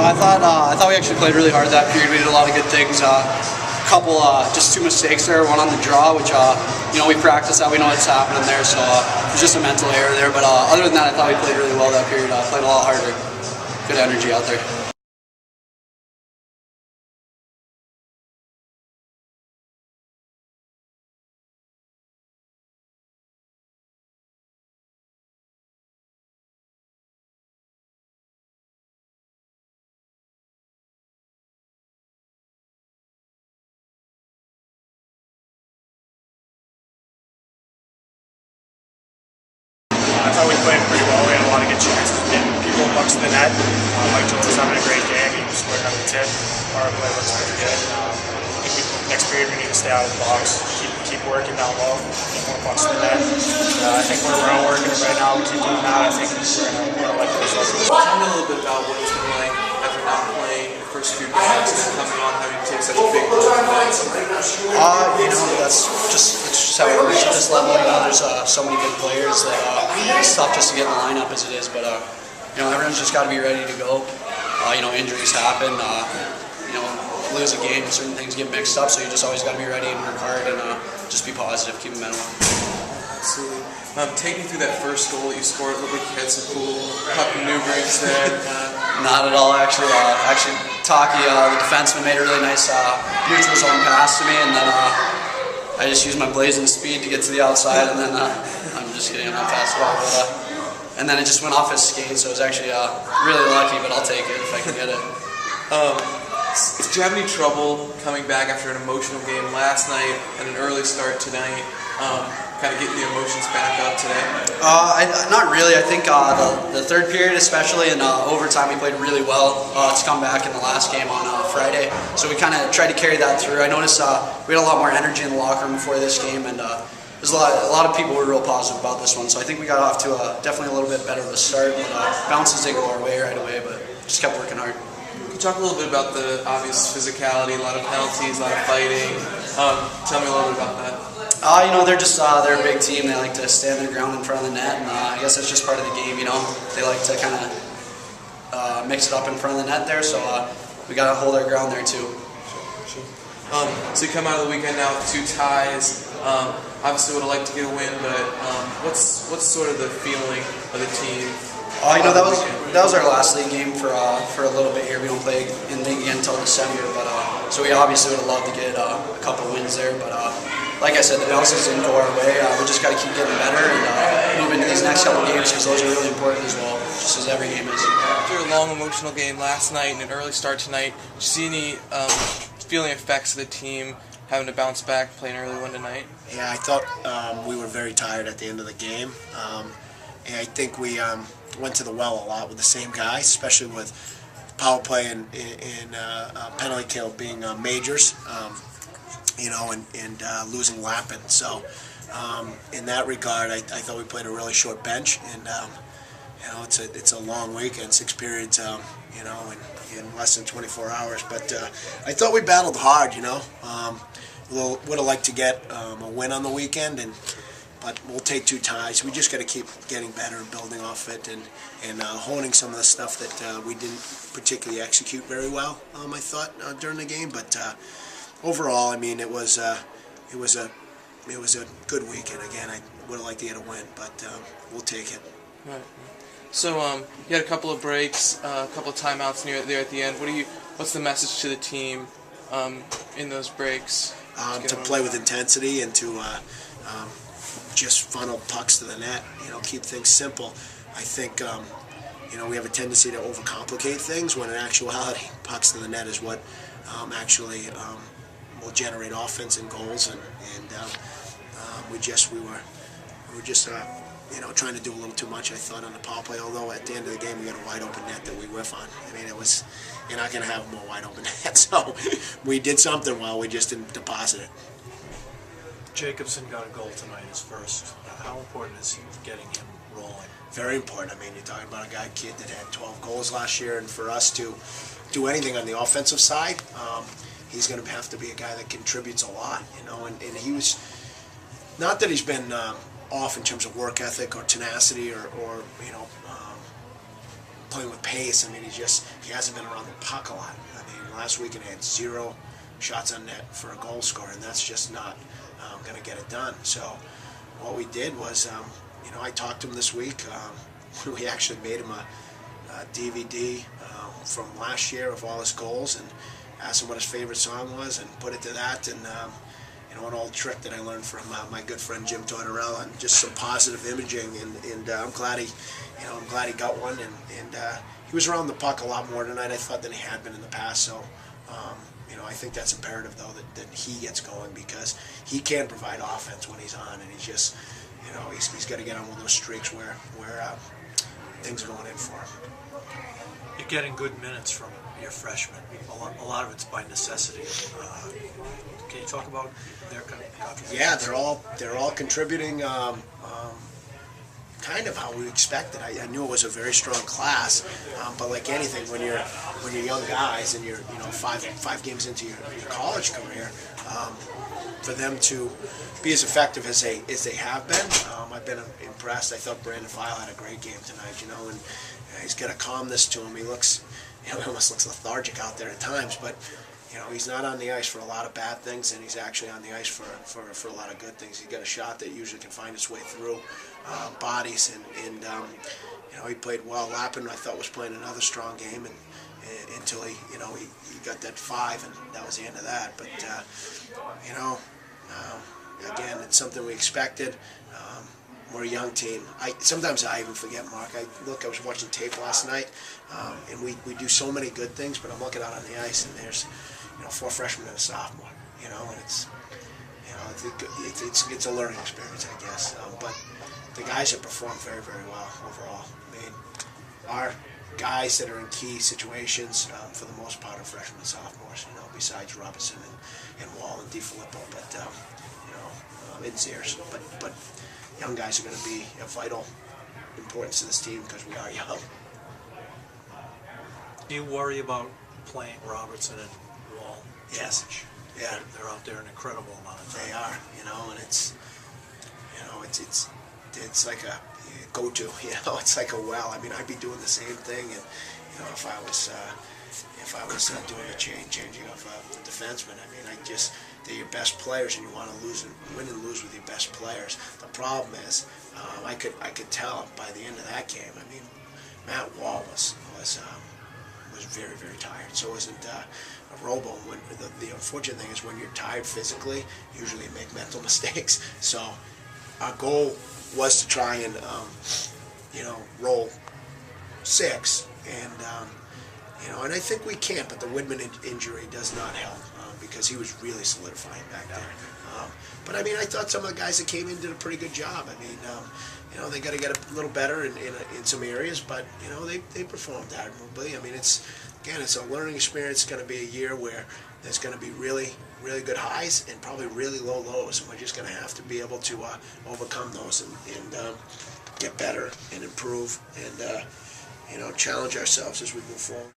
I thought we actually played really hard that period. We did a lot of good things. Couple just two mistakes there. One on the draw, which we practice that. We know what's happening there, so it was just a mental error there. But other than that, I thought we played really well that period. Played a lot harder. Good energy out there. I thought we played pretty well. We had a lot of good chances, getting people bucks to the net. Mike Joel was having a great game. He scored another tip. Our play looks pretty good. I think next period we need to stay out of the box, keep working down low, get more bucks to the net. I think we're outworking it right now. We keep doing that. I think we're gonna like the results. Tell me a little bit about what it's been like after not playing the first few games and coming on having to take such a big role. That's just how it works at this level. There's so many good players that it's tough just to get in the lineup as it is. But everyone's just got to be ready to go. Injuries happen. Lose a game, certain things get mixed up. So you just always got to be ready and work hard and just be positive, keep momentum. Absolutely. Take me through that first goal that you scored. It looked like you had some cool puck maneuvers there. Not at all, actually. Taki, the defenseman, made a really nice neutral zone pass to me, and then I just used my blazing speed to get to the outside, and then I'm just kidding, I'm not fast at all. But, and then it just went off his skate, so it was actually really lucky, but I'll take it if I can get it. Did you have any trouble coming back after an emotional game last night and an early start tonight? Kind of getting the emotions back up today? Not really. I think the third period especially and overtime we played really well to come back in the last game on Friday. So we kind of tried to carry that through. I noticed we had a lot more energy in the locker room before this game, and there's a lot of people were real positive about this one. So I think we got off to definitely a little bit better of a start. But bounces didn't go our way right away, but just kept working hard. Can you talk a little bit about the obvious physicality, a lot of penalties, a lot of fighting? Tell me a little bit about that. They're a big team. They like to stand their ground in front of the net, and I guess that's just part of the game. They like to kind of mix it up in front of the net there. So we got to hold our ground there too. Sure. So you come out of the weekend now with 2 ties. Obviously, would have liked to get a win, but what's sort of the feeling of the team? That was our last league game for a little bit here. We don't play in league again until December, but so we obviously would have loved to get a couple wins there. But like I said, the bounces didn't go our way. We just got to keep getting better and move into these next couple games because those are really important as well, just as every game is. After a long emotional game last night and an early start tonight, did you see any feeling effects of the team having to bounce back, play an early one tonight? Yeah, I thought we were very tired at the end of the game. And I think we went to the well a lot with the same guys, especially with power play and penalty kill being majors, and losing Lappin. So in that regard, I thought we played a really short bench, and it's a long weekend, 6 periods, in less than 24 hours. But I thought we battled hard, would have liked to get a win on the weekend, but we'll take 2 ties. We just got to keep getting better and building off it and honing some of the stuff that we didn't particularly execute very well, I thought, during the game. But overall, I mean, it was a good weekend. Again, I would have liked to get a win, but we'll take it. Right. So you had a couple of breaks, a couple of timeouts near there at the end. What's the message to the team in those breaks? To play with intensity and to just funnel pucks to the net. Keep things simple. I think we have a tendency to overcomplicate things when in actuality pucks to the net is what actually will generate offense and goals. And we were just trying to do a little too much, I thought, on the power play. Although at the end of the game we got a wide open net that we whiff on. I mean, you're not going to have more wide open net. So we did something well. We just didn't deposit it. Jacobson got a goal tonight, his first. How important is getting him rolling? Very important. I mean, you're talking about a kid that had 12 goals last year, and for us to do anything on the offensive side, he's going to have to be a guy that contributes a lot, and he was, not that he's been off in terms of work ethic or tenacity or playing with pace. I mean, he hasn't been around the puck a lot. I mean, last weekend he had 0 shots on net for a goal scorer, and that's just not going to get it done. So what we did was, I talked to him this week. We actually made him a DVD from last year of all his goals, and asked him what his favorite song was, and put it to that. And an old trick that I learned from my good friend Jim Tortorella, and just some positive imaging. And I'm glad he got one. And he was around the puck a lot more tonight, I thought, than he had been in the past. So I think that's imperative, though, that he gets going, because he can provide offense when he's on, and he's just, he's got to get on one of those streaks where things are going in for him. You're getting good minutes from your freshmen. A lot of it's by necessity. Can you talk about their contribution? Yeah, they're all contributing. Kind of how we expected. I knew it was a very strong class, but like anything, when you're young guys and you're five games into your college career, for them to be as effective as they have been, I've been impressed. I thought Brandon File had a great game tonight, and he's got a calmness to him. He looks, he almost looks lethargic out there at times, but he's not on the ice for a lot of bad things, and he's actually on the ice for a lot of good things. He's got a shot that usually can find its way through bodies, and he played well. Lappin, I thought, was playing another strong game, and until he got that 5, and that was the end of that. But again, it's something we expected. We're a young team. Sometimes I even forget, Mark. I was watching tape last night, and we do so many good things, but I'm looking out on the ice, and there's 4 freshmen and a sophomore, and it's a learning experience, I guess. But the guys have performed very, very well overall. I mean, our guys that are in key situations, for the most part, are freshmen and sophomores, besides Robinson and Wall and DiFilippo, but and Sears. But young guys are going to be of vital importance to this team because we are young. Do you worry about playing Robertson and Wall? Yes. Yeah. They're out there an incredible amount of time. They are, and it's like a go-to, it's like a well. I mean, I'd be doing the same thing, and if I was doing the changing of the defenseman. I mean, they're your best players, and you want to win and lose with your best players. The problem is, I could tell by the end of that game. I mean, Matt Wall was very, very tired. So wasn't Robo. When the unfortunate thing is, when you're tired physically, usually you make mental mistakes. So our goal was to try and roll 6, and and I think we can. But the Widman injury does not help, because he was really solidifying back there. But I mean, I thought some of the guys that came in did a pretty good job. I mean, they got to get a little better in some areas, but they performed admirably. I mean, it's a learning experience. It's going to be a year where there's going to be really, really good highs and probably really low lows, and we're just going to have to be able to overcome those and get better and improve and challenge ourselves as we move forward.